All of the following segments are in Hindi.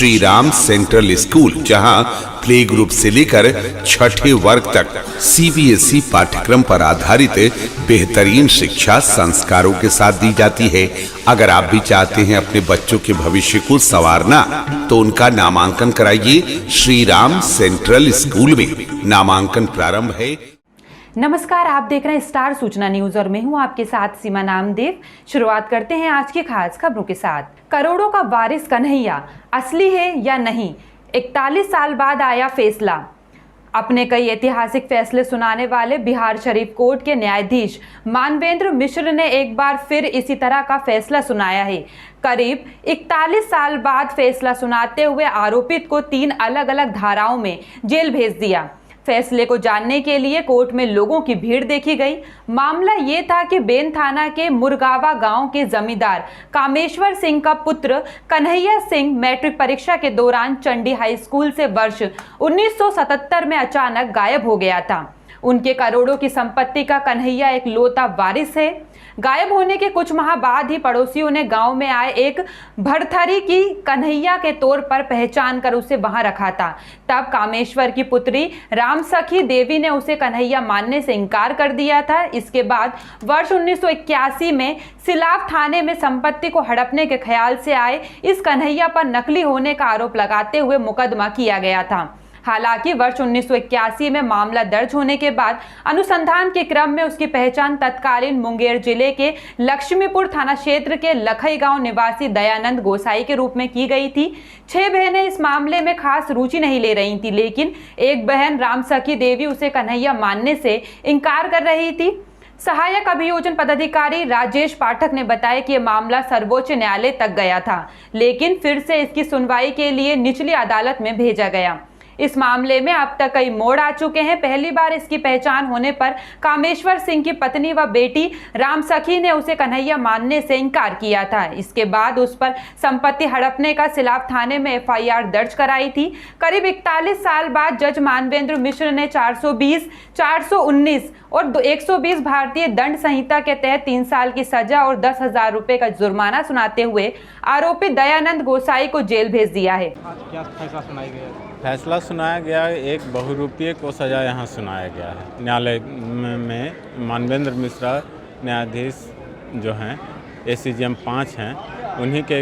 श्री राम सेंट्रल स्कूल, जहां प्ले ग्रुप से लेकर छठे वर्ग तक सीबीएसई पाठ्यक्रम पर आधारित बेहतरीन शिक्षा संस्कारों के साथ दी जाती है। अगर आप भी चाहते हैं अपने बच्चों के भविष्य को संवारना, तो उनका नामांकन कराइए श्री राम सेंट्रल स्कूल में। नामांकन प्रारंभ है। नमस्कार, आप देख रहे हैं स्टार सूचना न्यूज और मैं हूं आपके साथ सीमा नामदेव। शुरुआत करते हैं आज की खास खबरों के साथ। करोड़ों का वारिस कन्हैया असली है या नहीं, 41 साल बाद आया फैसला। अपने कई ऐतिहासिक फैसले सुनाने वाले बिहार शरीफ कोर्ट के न्यायाधीश मानवेंद्र मिश्र ने एक बार फिर इसी तरह का फैसला सुनाया है। करीब 41 साल बाद फैसला सुनाते हुए आरोपित को 3 अलग अलग धाराओं में जेल भेज दिया। फैसले को जानने के लिए कोर्ट में लोगों की भीड़ देखी गई। मामला ये था कि बेन थाना के मुरगावा गांव के जमींदार कामेश्वर सिंह का पुत्र कन्हैया सिंह मैट्रिक परीक्षा के दौरान चंडी हाई स्कूल से वर्ष 1977 में अचानक गायब हो गया था। उनके करोड़ों की संपत्ति का कन्हैया एक लौता वारिस है। गायब होने के कुछ माह बाद ही पड़ोसियों ने गांव में आए एक भरथरी की कन्हैया के तौर पर पहचान कर उसे वहां रखा था। तब कामेश्वर की पुत्री रामसखी देवी ने उसे कन्हैया मानने से इनकार कर दिया था। इसके बाद वर्ष 1981 में सिलाव थाने में संपत्ति को हड़पने के ख्याल से आए इस कन्हैया पर नकली होने का आरोप लगाते हुए मुकदमा किया गया था। हालांकि वर्ष 1981 में मामला दर्ज होने के बाद अनुसंधान के क्रम में उसकी पहचान तत्कालीन मुंगेर जिले के लक्ष्मीपुर थाना क्षेत्र के लखई गांव निवासी दयानंद गोसाई के रूप में की गई थी। 6 बहनें इस मामले में खास रुचि नहीं ले रही थी, लेकिन एक बहन रामसखी देवी उसे कन्हैया मानने से इनकार कर रही थी। सहायक अभियोजन पदाधिकारी राजेश पाठक ने बताया कि यह मामला सर्वोच्च न्यायालय तक गया था, लेकिन फिर से इसकी सुनवाई के लिए निचली अदालत में भेजा गया। इस मामले में अब तक कई मोड़ आ चुके हैं। पहली बार इसकी पहचान होने पर कामेश्वर सिंह की पत्नी व बेटी रामसखी ने उसे कन्हैया मानने से इनकार किया था। इसके बाद उस पर संपत्ति हड़पने का सिलाव थाने में एफआईआर दर्ज कराई थी। करीब 41 साल बाद जज मानवेंद्र मिश्र ने 420, 419 और 120 भारतीय दंड संहिता के तहत 3 साल की सजा और 10,000 रुपए का जुर्माना सुनाते हुए आरोपी दयानंद गोसाई को जेल भेज दिया है। क्या फैसला सुनाया गया? फैसला सुनाया गया, एक बहुरूपीय को सजा यहाँ सुनाया गया है। न्यायालय में मानवेंद्र मिश्रा न्यायाधीश जो हैं, एसीजेएम 5 हैं, उन्हीं के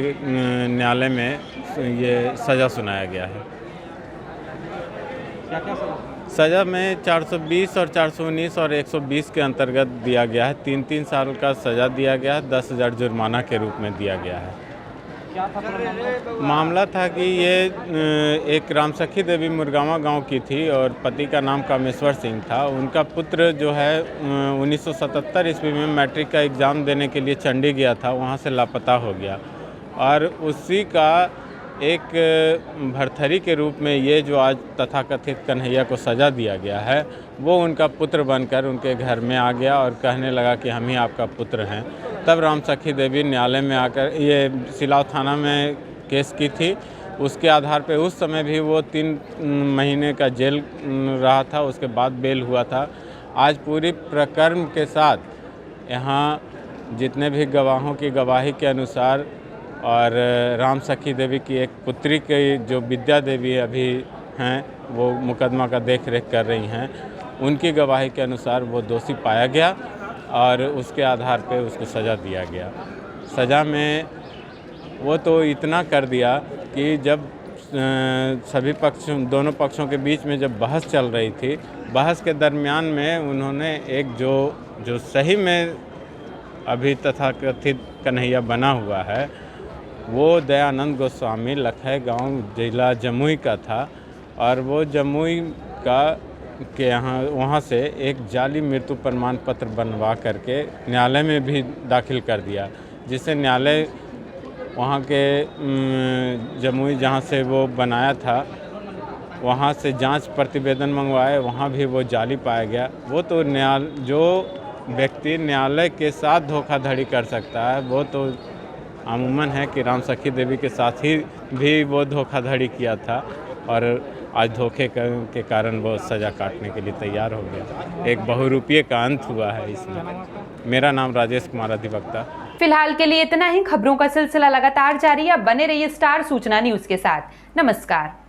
न्यायालय में ये सज़ा सुनाया गया है। क्या क्या सज़ा में 420 और 419 और 120 के अंतर्गत दिया गया है। 3-3 साल का सज़ा दिया गया है, 10,000 जुर्माना के रूप में दिया गया है। क्या था मामला था कि ये एक रामसखी देवी मुरगावा गांव की थी और पति का नाम कामेश्वर सिंह था। उनका पुत्र जो है 1977 ईस्वी में मैट्रिक का एग्ज़ाम देने के लिए चंडी गया था, वहां से लापता हो गया और उसी का एक भरथरी के रूप में ये जो आज तथाकथित कन्हैया को सज़ा दिया गया है, वो उनका पुत्र बनकर उनके घर में आ गया और कहने लगा कि हम ही आपका पुत्र हैं। तब रामसखी देवी न्यायालय में आकर ये सिलाव थाना में केस की थी। उसके आधार पे उस समय भी वो 3 महीने का जेल रहा था, उसके बाद बेल हुआ था। आज पूरी प्रकरण के साथ यहाँ जितने भी गवाहों की गवाही के अनुसार और रामसखी देवी की एक पुत्री की जो विद्या देवी अभी हैं, वो मुकदमा का देख रेख कर रही हैं, उनकी गवाही के अनुसार वो दोषी पाया गया और उसके आधार पे उसको सज़ा दिया गया। सज़ा में वो तो इतना कर दिया कि जब सभी दोनों पक्षों के बीच में जब बहस चल रही थी, बहस के दरमियान में उन्होंने एक जो सही में अभी तथाकथित कन्हैया बना हुआ है, वो दयानंद गोस्वामी लखई गांव जिला जमुई का था और वो जमुई का के यहाँ वहाँ से एक जाली मृत्यु प्रमाण पत्र बनवा करके न्यायालय में भी दाखिल कर दिया, जिससे न्यायालय वहाँ के जमुई जहाँ से वो बनाया था वहाँ से जांच प्रतिवेदन मंगवाए, वहाँ भी वो जाली पाया गया। वो तो जो व्यक्ति न्यायालय के साथ धोखाधड़ी कर सकता है, वो तो अमूमन है कि रामसखी देवी के साथ ही भी वो धोखाधड़ी किया था और आज धोखे के कारण वो सज़ा काटने के लिए तैयार हो गया। एक बहुरूपीय का अंत हुआ है इसमें। मेरा नाम राजेश कुमार अधिवक्ता, फिलहाल के लिए इतना ही। खबरों का सिलसिला लगातार जारी है। बने रहिए स्टार सूचना न्यूज के साथ। नमस्कार।